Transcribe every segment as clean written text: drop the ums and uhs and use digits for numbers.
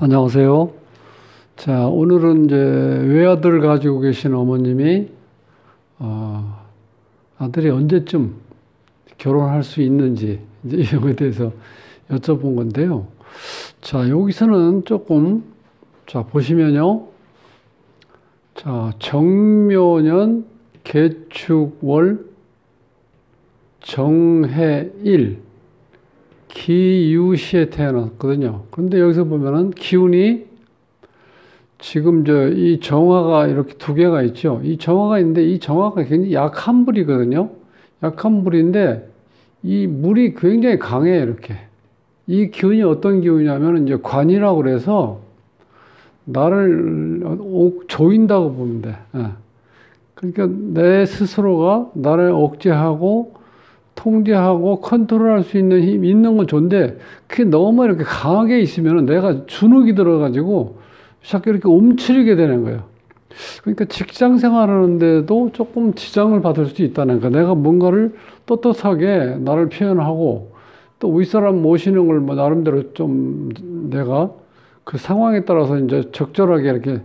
안녕하세요. 자, 오늘은 이제 외아들을 가지고 계신 어머님이 아들이 언제쯤 결혼할 수 있는지 이제 이런 것에 대해서 여쭤본 건데요. 자, 여기서는 조금 자 보시면요. 자, 정묘년 개축월 정해일 기유시에 태어났거든요. 근데 여기서 보면은 기운이 지금 이 정화가 이렇게 두 개가 있죠. 이 정화가 있는데 이 정화가 굉장히 약한 불이거든요. 약한 불인데 이 물이 굉장히 강해요, 이렇게. 이 기운이 어떤 기운이냐면 이제 관이라고 그래서 나를 조인다고 보면 돼. 그러니까 내 스스로가 나를 억제하고 통제하고 컨트롤할 수 있는 힘이 있는 건 좋은데 그게 너무 이렇게 강하게 있으면 내가 주눅이 들어가지고 자꾸 이렇게 움츠리게 되는 거예요. 그러니까 직장 생활하는데도 조금 지장을 받을 수 있다는 거야. 내가 뭔가를 떳떳하게 나를 표현하고 또 윗사람 모시는 걸 뭐 나름대로 좀 내가 그 상황에 따라서 이제 적절하게 이렇게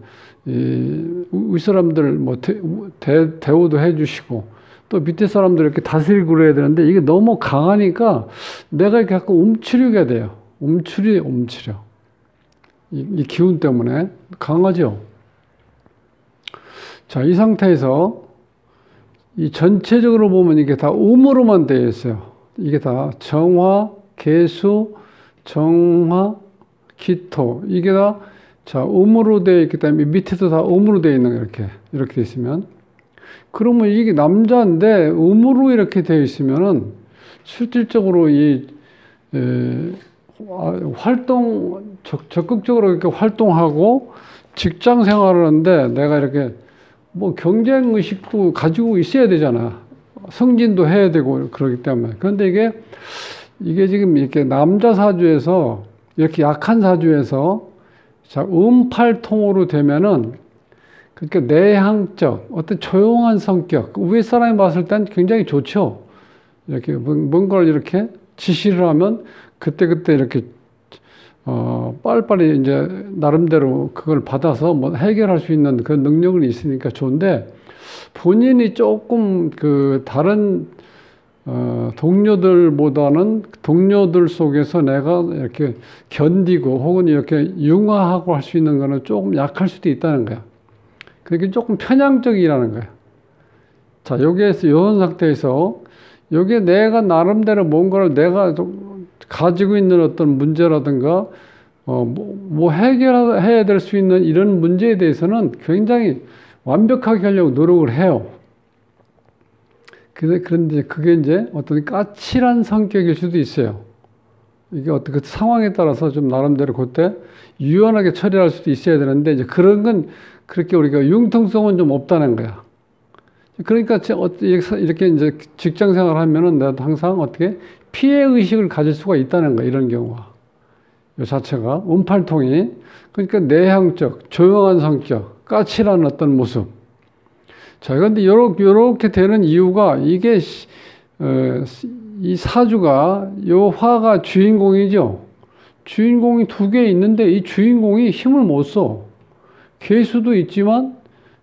윗사람들 뭐 대우도 해주시고 또 밑에 사람들 이렇게 다스리고 그래야 되는데 이게 너무 강하니까 내가 이렇게 자꾸 움츠리게 돼요. 움츠려. 이 기운 때문에 강하죠. 자, 이 상태에서 이 전체적으로 보면 이게 다 음으로만 되어 있어요. 이게 다 정화, 개수, 정화, 기토. 이게 다 자, 음으로 되어 있기 때문에 밑에도 다 음으로 되어 있는 거예요. 이렇게 되어 있으면. 그러면 이게 남자인데 음으로 이렇게 되어 있으면은 실질적으로 적극적으로 이렇게 활동하고 직장 생활을 하는데 내가 이렇게 뭐 경쟁 의식도 가지고 있어야 되잖아. 승진도 해야 되고 그러기 때문에. 그런데 이게 지금 이렇게 남자 사주에서 이렇게 약한 사주에서 자, 음팔통으로 되면은 그러니까 내향적 어떤 조용한 성격 위에 사람이 봤을 땐 굉장히 좋죠. 이렇게 뭔가를 이렇게 지시를 하면 그때그때 이렇게 빨리빨리 이제 나름대로 그걸 받아서 뭐 해결할 수 있는 그런 능력이 있으니까 좋은데 본인이 조금 그 다른 동료들보다는 동료들 속에서 내가 이렇게 견디고 혹은 이렇게 융화하고 할 수 있는 거는 조금 약할 수도 있다는 거야. 그게 조금 편향적이라는 거예요. 자, 여기에서, 이런 상태에서, 여기에 내가 나름대로 뭔가를 내가 가지고 있는 어떤 문제라든가, 뭐 해결해야 될 수 있는 이런 문제에 대해서는 굉장히 완벽하게 하려고 노력을 해요. 그런데 그게 이제 어떤 까칠한 성격일 수도 있어요. 이게 어떤 그 상황에 따라서 좀 나름대로 그때 유연하게 처리할 수도 있어야 되는데, 이제 그런 건 그렇게 우리가 융통성은 좀 없다는 거야. 그러니까 이렇게 이제 직장 생활을 하면은 내가 항상 어떻게 피해 의식을 가질 수가 있다는 거야. 이런 경우가. 이 자체가 음팔통이 그러니까 내향적, 조용한 성격, 까칠한 어떤 모습. 자, 그런데 요렇게 되는 이유가 이게 이 사주가 요 화가 주인공이죠. 주인공이 두 개 있는데 이 주인공이 힘을 못 써. 개수도 있지만,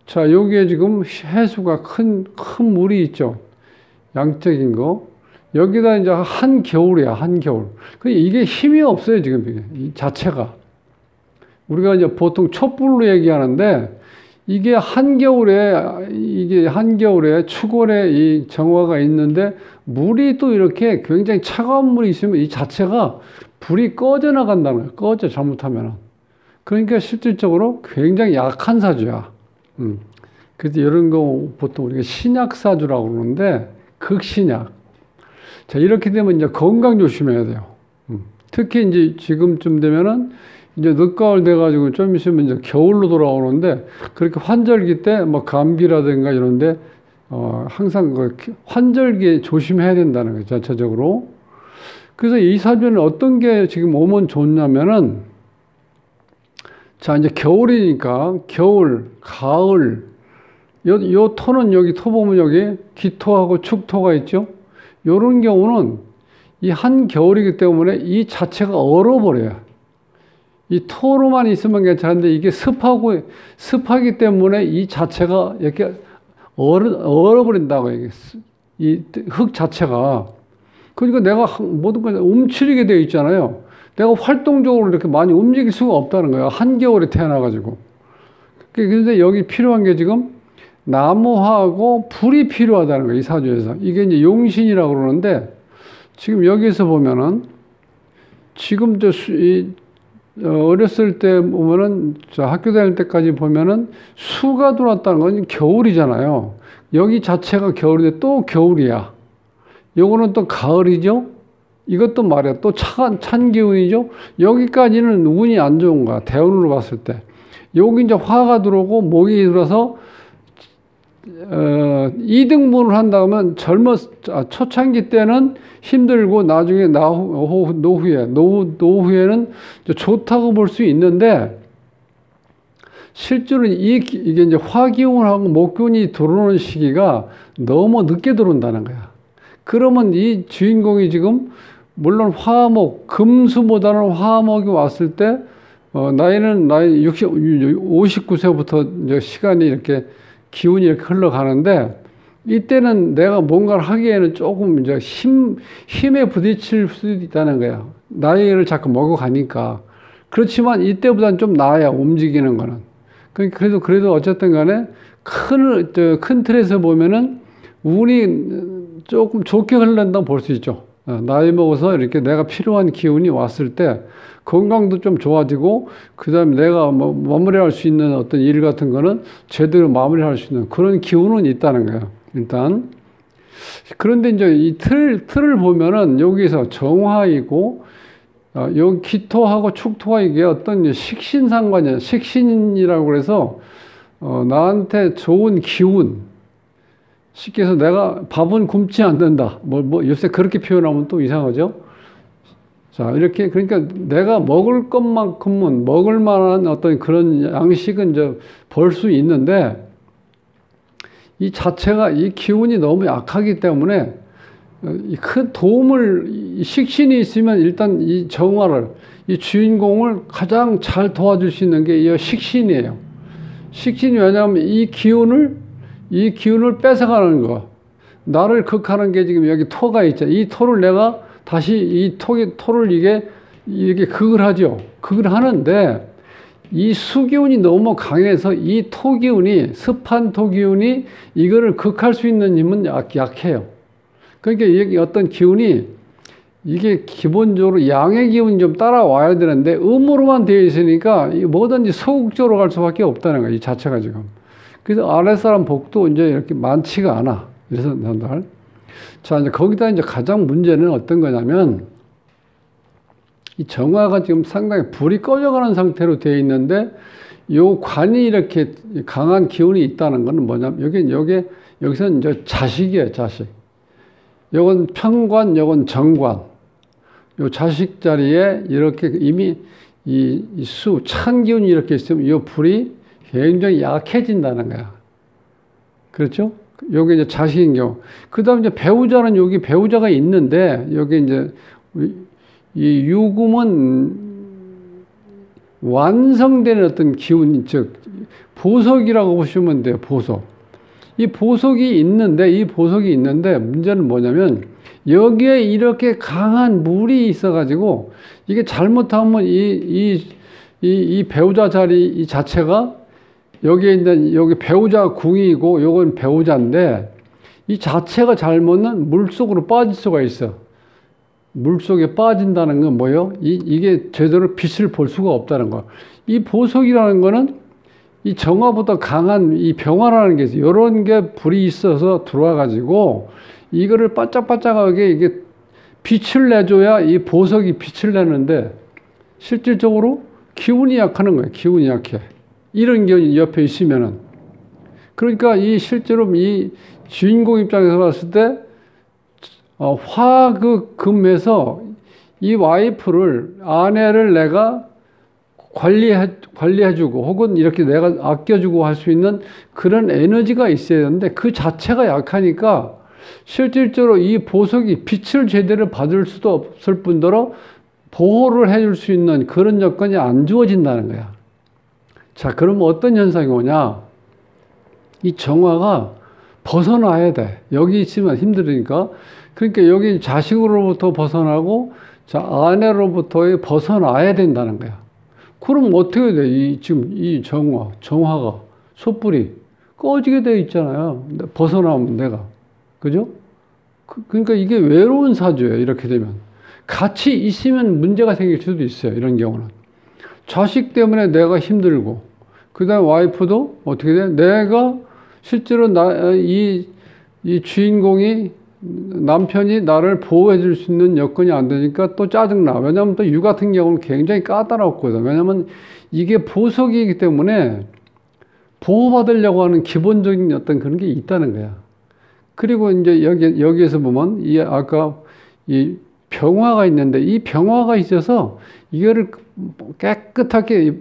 자, 여기에 지금 해수가 큰 물이 있죠. 양적인 거. 여기다 이제 한겨울이야, 한겨울. 이게 힘이 없어요, 지금 이 자체가. 우리가 이제 보통 촛불로 얘기하는데, 이게 한겨울에 추골에 이 정화가 있는데, 물이 또 이렇게 굉장히 차가운 물이 있으면 이 자체가 불이 꺼져 나간다는 거예요. 잘못하면은. 그러니까 실질적으로 굉장히 약한 사주야. 그래서 이런 거 보통 우리가 신약사주라고 그러는데, 극신약. 자, 이렇게 되면 이제 건강 조심해야 돼요. 특히 이제 지금쯤 되면은 이제 늦가을 돼가지고 좀 있으면 이제 겨울로 돌아오는데, 그렇게 환절기 때 뭐 감기라든가 이런데, 항상 그 환절기에 조심해야 된다는 거죠, 전체적으로. 그래서 이 사주는 어떤 게 지금 오면 좋냐면은, 자, 이제 겨울이니까, 겨울, 가을, 요 토는 여기 토 보면 여기 기토하고 축토가 있죠? 요런 경우는 이 한겨울이기 때문에 이 자체가 얼어버려요. 이 토로만 있으면 괜찮은데 이게 습하기 때문에 이 자체가 이렇게 얼어버린다고, 이게. 이 흙 자체가. 그러니까 내가 모든 걸 움츠리게 되어 있잖아요. 내가 활동적으로 이렇게 많이 움직일 수가 없다는 거야. 한겨울에 태어나가지고. 그런데 여기 필요한 게 지금 나무하고 불이 필요하다는 거예요. 이 사주에서. 이게 이제 용신이라고 그러는데, 지금 여기서 보면은, 지금 어렸을 때 보면은, 학교 다닐 때까지 보면은, 수가 들어왔다는 건 겨울이잖아요. 여기 자체가 겨울인데 또 겨울이야. 요거는 또 가을이죠? 이것도 말이야. 또 찬 기운이죠? 여기까지는 운이 안 좋은 거야. 대운으로 봤을 때. 여기 이제 화가 들어오고 목이 들어서, 2등분을 한다면 초창기 때는 힘들고 나중에 노후에는 좋다고 볼 수 있는데, 실제로 이게 이제 화기운하고 목기운이 들어오는 시기가 너무 늦게 들어온다는 거야. 그러면 이 주인공이 지금, 물론 화목, 금수보다는 화목이 왔을 때, 나이는 59세부터 이제 시간이 이렇게, 기운이 이렇게 흘러가는데, 이때는 내가 뭔가를 하기에는 조금 이제 힘에 부딪힐 수도 있다는 거야. 나이를 자꾸 먹어가니까. 그렇지만 이때보다는 좀 나아야, 움직이는 거는. 그래도 어쨌든 간에 큰 틀에서 보면은 운이 조금 좋게 흘러간다고 볼 수 있죠. 나이 먹어서 이렇게 내가 필요한 기운이 왔을 때 건강도 좀 좋아지고, 그 다음에 내가 마무리할 수 있는 어떤 일 같은 거는 제대로 마무리할 수 있는 그런 기운은 있다는 거예요. 일단. 그런데 이제 이 틀을 보면은 여기서 정화이고, 여기 기토하고 축토가 이게 어떤 식신상관이야. 식신이라고 그래서, 나한테 좋은 기운. 쉽게 해서 내가 밥은 굶지 않는다. 요새 그렇게 표현하면 또 이상하죠? 자, 이렇게, 그러니까 내가 먹을 것만큼은 먹을 만한 어떤 그런 양식은 이제 벌 수 있는데, 이 자체가, 이 기운이 너무 약하기 때문에, 큰 도움을, 식신이 있으면 일단 이 정화를, 이 주인공을 가장 잘 도와줄 수 있는 게 이 식신이에요. 식신이 왜냐하면 이 기운을 뺏어가는 거. 나를 극하는 게 지금 여기 토가 있죠. 이 토를 내가 다시 이 토를 이게 극을 하죠. 극을 하는데, 이 수기운이 너무 강해서 이 토기운이, 습한 토기운이 이거를 극할 수 있는 힘은 약해요. 그러니까 이게 어떤 기운이, 이게 기본적으로 양의 기운이 좀 따라와야 되는데, 음으로만 되어 있으니까 뭐든지 소극적으로 갈 수밖에 없다는 거예요. 이 자체가 지금. 그래서 아랫사람 복도 이제 이렇게 많지가 않아. 그래서 난달. 자, 이제 거기다 이제 가장 문제는 어떤 거냐면, 이 정화가 지금 상당히 불이 꺼져가는 상태로 되어 있는데, 요 관이 이렇게 강한 기운이 있다는 거는 뭐냐면, 여기서 이제 자식이에요, 자식. 요건 편관, 요건 정관. 요 자식 자리에 이렇게 이미 찬 기운이 이렇게 있으면 요 불이 굉장히 약해진다는 거야. 그렇죠? 요게 이제 자식인 경우. 그 다음 이제 배우자는 여기 배우자가 있는데, 여기 이제 이 유금은 완성되는 어떤 기운, 즉, 보석이라고 보시면 돼요, 보석. 이 보석이 있는데, 문제는 뭐냐면, 여기에 이렇게 강한 물이 있어가지고, 이게 잘못하면 이 배우자 자리 이 자체가 여기에 있는, 여기 배우자 궁이고, 요건 배우자인데, 이 자체가 잘못은 물속으로 빠질 수가 있어. 물속에 빠진다는 건 뭐예요? 이게 제대로 빛을 볼 수가 없다는 거. 이 보석이라는 거는 이 정화보다 강한 이 병화라는 게 있어요. 이런 게 불이 있어서 들어와가지고 이거를 바짝바짝하게 이게 빛을 내줘야 이 보석이 빛을 내는데, 실질적으로 기운이 약하는 거예요. 기운이 약해. 이런 게 옆에 있으면은. 그러니까 실제로 이 주인공 입장에서 봤을 때, 화금에서 이 와이프를, 아내를 내가 관리해주고, 혹은 이렇게 내가 아껴주고 할 수 있는 그런 에너지가 있어야 되는데, 그 자체가 약하니까, 실질적으로 이 보석이 빛을 제대로 받을 수도 없을 뿐더러 보호를 해줄 수 있는 그런 여건이 안 주어진다는 거야. 자, 그럼 어떤 현상이 오냐? 이 정화가 벗어나야 돼. 여기 있으면 힘들으니까. 그러니까 여기 자식으로부터 벗어나고, 자, 아내로부터 벗어나야 된다는 거야. 그럼 어떻게 돼? 지금 이 정화가, 촛불이 꺼지게 돼 있잖아요. 벗어나면 내가. 그죠? 그러니까 이게 외로운 사주예요. 이렇게 되면. 같이 있으면 문제가 생길 수도 있어요. 이런 경우는. 자식 때문에 내가 힘들고, 그 다음에 와이프도 어떻게 돼? 내가 실제로 이 주인공이, 남편이 나를 보호해 줄 수 있는 여건이 안 되니까 또 짜증나. 왜냐면 또 유 같은 경우는 굉장히 까다롭거든. 왜냐면 이게 보석이기 때문에 보호받으려고 하는 기본적인 어떤 그런 게 있다는 거야. 그리고 이제 여기에서 보면 아까 이 병화가 있는데 이 병화가 있어서 이거를 깨끗하게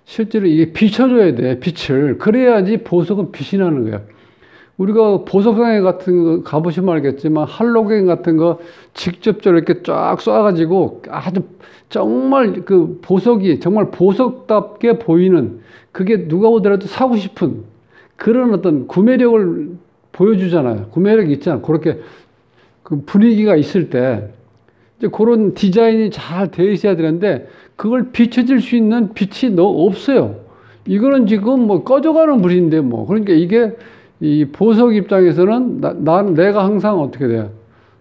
실제로 이게 비춰줘야 돼. 빛을. 그래야지 보석은 빛이 나는 거야. 우리가 보석상에 같은 거 가보시면 알겠지만 할로겐 같은 거 직접적으로 이렇게 쫙 쏴가지고 아주 정말 그 보석이 정말 보석답게 보이는 그게 누가 보더라도 사고 싶은 그런 어떤 구매력을 보여주잖아요. 구매력이 있잖아. 그렇게 그 분위기가 있을 때 이제 그런 디자인이 잘 되어 있어야 되는데 그걸 비춰질 수 있는 빛이 없어요. 이거는 지금 뭐 꺼져가는 불인데 뭐. 그러니까 이게 이 보석 입장에서는 내가 항상 어떻게 돼요?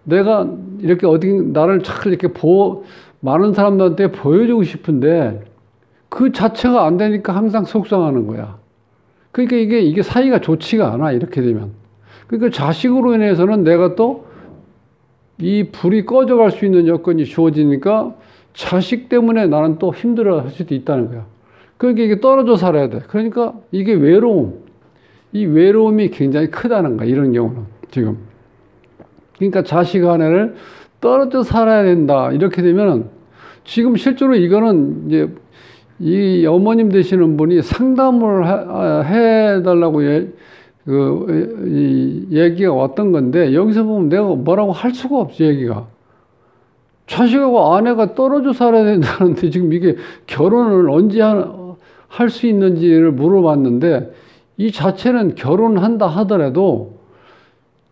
내가 이렇게 나를 잘 이렇게 많은 사람들한테 보여주고 싶은데 그 자체가 안 되니까 항상 속상하는 거야. 그러니까 이게 사이가 좋지가 않아. 이렇게 되면. 그러니까 자식으로 인해서는 내가 또 이 불이 꺼져갈 수 있는 여건이 주어지니까 자식 때문에 나는 또 힘들어 할 수도 있다는 거야. 그러니까 이게 떨어져 살아야 돼. 그러니까 이게 이 외로움이 굉장히 크다는 거야. 이런 경우는 지금. 그러니까 자식 아내를 떨어져 살아야 된다. 이렇게 되면은 지금 실제로 이거는 이제 이 어머님 되시는 분이 상담을 해달라고 얘기가 왔던 건데 여기서 보면 내가 뭐라고 할 수가 없어. 얘기가. 자식하고 아내가 떨어져 살아야 된다는데 지금 이게 결혼을 언제 할 수 있는지를 물어봤는데 이 자체는 결혼한다 하더라도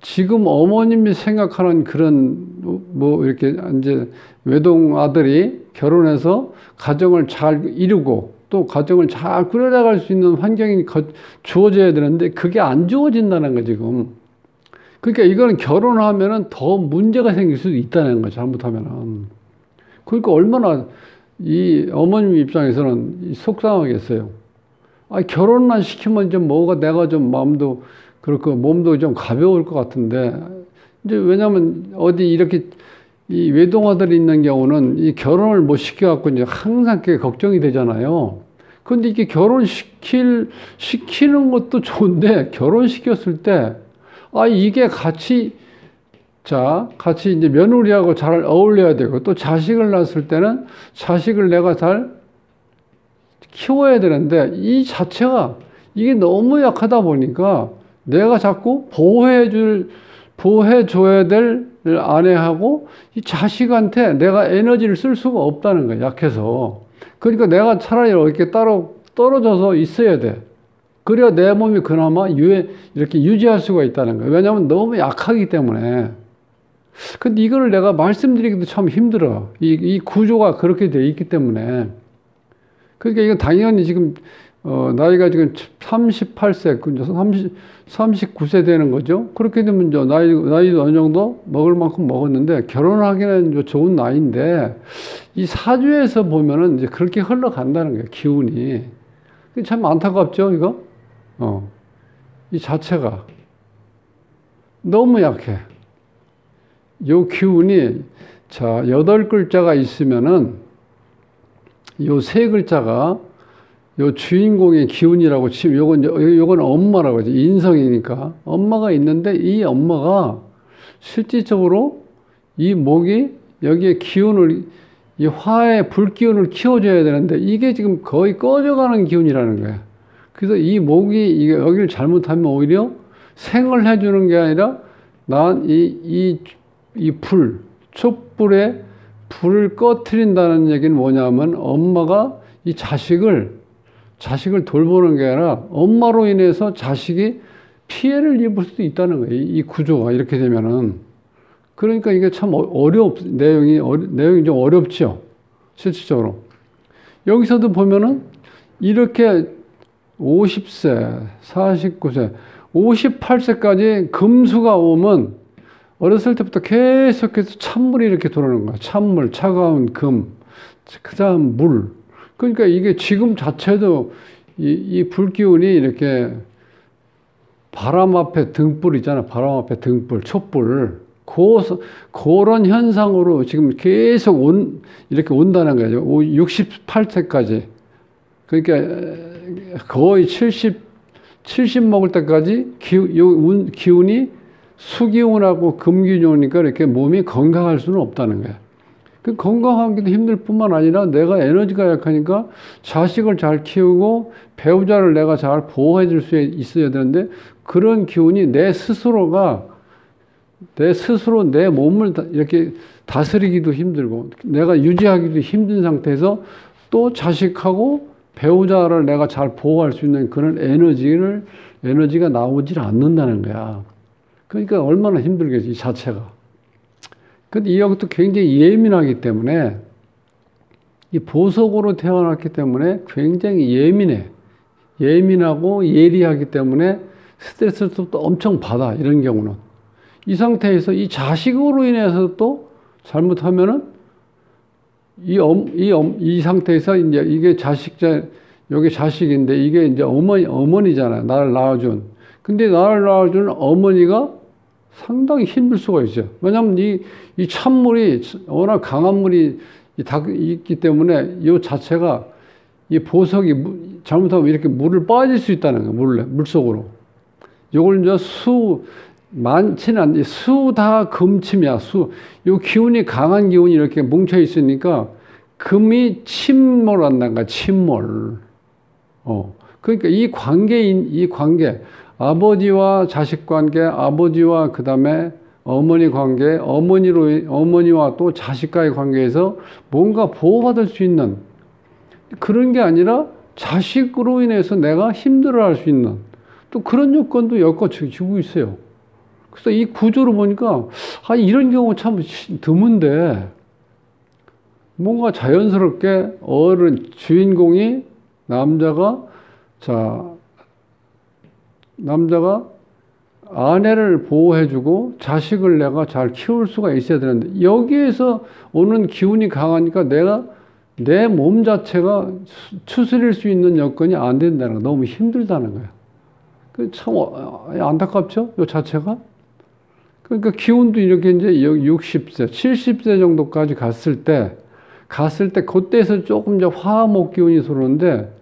지금 어머님이 생각하는 그런 뭐 이렇게 이제 외동 아들이 결혼해서 가정을 잘 이루고 또 가정을 잘 꾸려나갈 수 있는 환경이 주어져야 되는데 그게 안 주어진다는 거 지금. 그러니까 이거는 결혼하면은 더 문제가 생길 수도 있다는 거 잘못하면은. 그러니까 얼마나 이 어머님 입장에서는 속상하겠어요. 결혼만 시키면 좀 내가 좀 마음도 그렇고 몸도 좀 가벼울 것 같은데 이제 왜냐면 어디 이렇게 이 외동아들이 있는 경우는 이 결혼을 못 시켜갖고 이제 항상 그게 걱정이 되잖아요. 근데 이게 시키는 것도 좋은데 결혼시켰을 때, 이게 같이 이제 며느리하고 잘 어울려야 되고 또 자식을 낳았을 때는 자식을 내가 잘 키워야 되는데 이 자체가 이게 너무 약하다 보니까 내가 자꾸 보호해줘야 될 아내하고 이 자식한테 내가 에너지를 쓸 수가 없다는 거야, 약해서. 그러니까 내가 차라리 이렇게 따로 떨어져서 있어야 돼. 그래야 내 몸이 그나마 이렇게 유지할 수가 있다는 거야. 왜냐하면 너무 약하기 때문에. 근데 이거를 내가 말씀드리기도 참 힘들어. 이 구조가 그렇게 돼 있기 때문에. 그러니까 이건 당연히 지금 나이가 지금 38세, 39세 되는 거죠. 그렇게 되면 이제 나이도 어느 정도 먹을 만큼 먹었는데 결혼하기는 좋은 나이인데 이 사주에서 보면은 이제 그렇게 흘러간다는 거예요. 기운이. 참 안타깝죠, 이거? 이 자체가 너무 약해. 요 기운이 8글자가 있으면은 요 3글자가 요 주인공의 기운이라고 치면 요건 엄마라고 하죠. 인성이니까. 엄마가 있는데 이 엄마가 실질적으로 이 목이 여기에 기운을, 이 화의 불기운을 키워줘야 되는데 이게 지금 거의 꺼져가는 기운이라는 거예요. 그래서 이 목이 여기를 잘못하면 오히려 생을 해주는 게 아니라 난 이 촛불에 불을 꺼트린다는 얘기는 뭐냐면 엄마가 이 자식을 돌보는 게 아니라 엄마로 인해서 자식이 피해를 입을 수도 있다는 거예요. 이 구조가 이렇게 되면은. 그러니까 이게 참 내용이 좀 어렵죠. 실질적으로. 여기서도 보면은 이렇게 50세, 49세, 58세까지 금수가 오면 어렸을 때부터 계속해서 찬물이 이렇게 들어오는 거야. 찬물, 차가운 금, 그 다음 물. 그러니까 이게 지금 자체도 이 불기운이 이렇게 바람 앞에 등불 있잖아. 바람 앞에 등불, 촛불. 그런 현상으로 지금 계속 이렇게 온다는 거죠. 68세까지. 그러니까 거의 70 먹을 때까지 기운이 수기운하고 금기운이 오니까 이렇게 몸이 건강할 수는 없다는 거야. 그 건강하기도 힘들 뿐만 아니라 내가 에너지가 약하니까 자식을 잘 키우고 배우자를 내가 잘 보호해 줄 수 있어야 되는데 그런 기운이 내 스스로 내 몸을 이렇게 다스리기도 힘들고 내가 유지하기도 힘든 상태에서 또 자식하고 배우자를 내가 잘 보호할 수 있는 그런 에너지가 나오질 않는다는 거야. 그러니까 얼마나 힘들겠지, 이 자체가. 근데 이것도 굉장히 예민하기 때문에, 이 보석으로 태어났기 때문에 굉장히 예민하고 예리하기 때문에 스트레스를 또 엄청 받아, 이런 경우는. 이 상태에서 이 자식으로 인해서 또 잘못하면은 이 상태에서 이제 이게 여기 자식인데 이게 이제 어머니잖아요. 나를 낳아준. 근데 나를 낳아준 어머니가 상당히 힘들 수가 있어요. 왜냐하면 이 찬물이 워낙 강한 물이 있기 때문에 이 자체가 이 보석이 잘못하면 이렇게 물을 빠질 수 있다는 거예요. 물 속으로. 요걸 이제 많지는 않는데 다 금침이야. 요 기운이 강한 기운이 이렇게 뭉쳐 있으니까 금이 침몰한다는 거야. 침몰. 그러니까 이 관계, 아버지와 자식 관계, 아버지와 그 다음에 어머니 관계, 어머니와 또 자식과의 관계에서 뭔가 보호받을 수 있는 그런 게 아니라 자식으로 인해서 내가 힘들어할 수 있는 또 그런 요건도 엮어주고 있어요. 그래서 이 구조를 보니까 이런 경우 참 드문데 뭔가 자연스럽게 주인공이 남자가 아내를 보호해주고 자식을 내가 잘 키울 수가 있어야 되는데 여기에서 오는 기운이 강하니까 내 몸 자체가 추스릴 수 있는 여건이 안 된다는 거야. 너무 힘들다는 거야. 참 안타깝죠? 이 자체가. 그러니까 기운도 이렇게 이제 60세, 70세 정도까지 갔을 때 그때에서 조금 이제 화목 기운이 들어오는데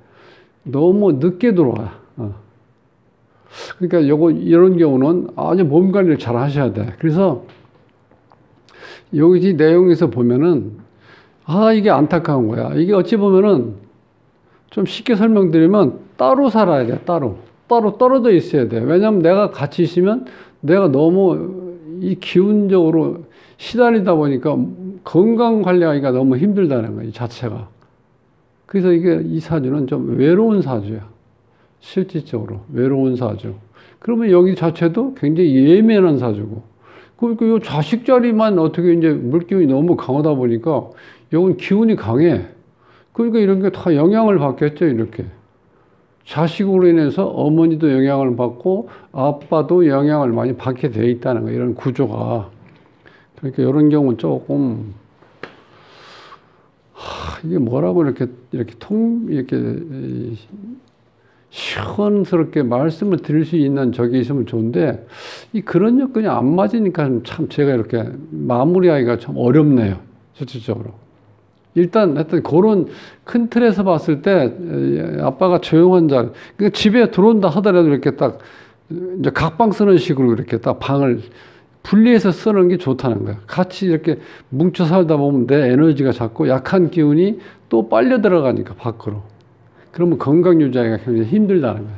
너무 늦게 들어와. 그러니까 이런 경우는 아주 몸 관리를 잘 하셔야 돼. 그래서 여기 내용에서 보면은 이게 안타까운 거야. 이게 어찌 보면은 좀 쉽게 설명드리면 따로 살아야 돼. 따로 떨어져 있어야 돼. 왜냐하면 내가 같이 있으면 내가 너무 이 기운적으로 시달리다 보니까 건강 관리하기가 너무 힘들다는 거야, 이 자체가. 그래서 이 사주는 좀 외로운 사주야. 실질적으로. 외로운 사주. 그러면 여기 자체도 굉장히 예민한 사주고. 그러니까 이 자식 자리만 어떻게 이제 물기운이 너무 강하다 보니까 여긴 기운이 강해. 그러니까 이런 게 다 영향을 받겠죠, 이렇게. 자식으로 인해서 어머니도 영향을 받고 아빠도 영향을 많이 받게 돼 있다는 거예요. 이런 구조가. 그러니까 이런 경우는 조금 이게 뭐라고 이렇게 시원스럽게 말씀을 드릴 수 있는 적이 있으면 좋은데 그런 여건이 안 맞으니까 참 제가 이렇게 마무리하기가 참 어렵네요. 실질적으로. 일단 하여튼 그런 큰 틀에서 봤을 때 아빠가 조용한 자리, 그러니까 집에 들어온다 하더라도 이렇게 딱 이제 각방 쓰는 식으로 이렇게 딱 방을 분리해서 쓰는 게 좋다는 거야. 같이 이렇게 뭉쳐 살다 보면 내 에너지가 자꾸 약한 기운이 또 빨려 들어가니까 밖으로. 그러면 건강 유지하기가 굉장히 힘들다는 거야.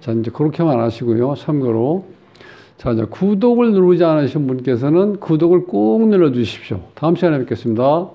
자, 이제 그렇게만 하시고요. 참고로. 자, 이제 구독을 누르지 않으신 분께서는 구독을 꼭 눌러주십시오. 다음 시간에 뵙겠습니다.